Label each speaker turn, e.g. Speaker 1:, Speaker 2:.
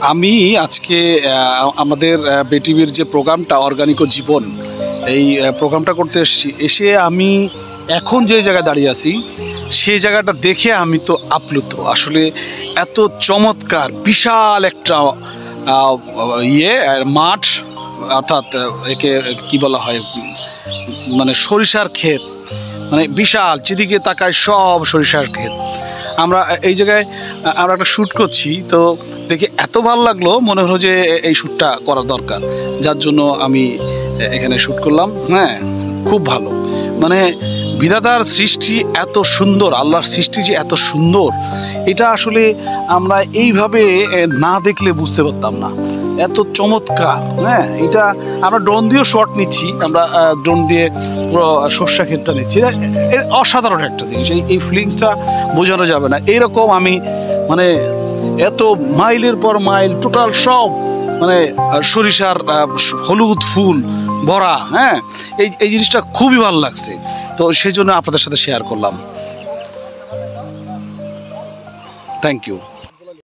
Speaker 1: আমি আজকে আমাদের বেটিভির যে প্রোগ্রামটা অর্গানিক ও জীবন, এই প্রোগ্রামটা করতে এসে আমি এখন যে জায়গায় দাঁড়িয়ে আছি সেই জায়গাটা দেখে আমি তো আপ্লুত। আসলে এত চমৎকার বিশাল একটা মাঠ, অর্থাৎ একে কি বলা হয়, মানে সরিষার ক্ষেত, মানে বিশাল, যেদিকে তাকায় সব সরিষার ক্ষেত। আমরা এই জায়গায় আমরা একটা শ্যুট করছি, তো দেখে এত ভালো লাগলো, মনে হলো যে এই শ্যুটটা করা দরকার, যার জন্য আমি এখানে শ্যুট করলাম। হ্যাঁ, খুব ভালো, মানে বিধাতার সৃষ্টি এত সুন্দর, আল্লাহর সৃষ্টি যে এত সুন্দর, এটা আসলে আমরা এইভাবে না দেখলে বুঝতে পারতাম না, এত চমৎকার। হ্যাঁ, এটা আমরা ড্রোন দিয়েও শট নিচ্ছি, আমরা ড্রোন দিয়ে পুরো সর্ষা ক্ষেতটা নিচ্ছি। অসাধারণ একটা জিনিস, এই ফিলিংসটা বোঝানো যাবে না। এইরকম আমি মানে এত মাইলের পর মাইল টোটাল সব মানে সরিষার হলুদ ফুল ভরা। হ্যাঁ, এই জিনিসটা খুবই ভালো লাগছে, তো সেই জন্য আপনাদের সাথে শেয়ার করলাম। Thank you.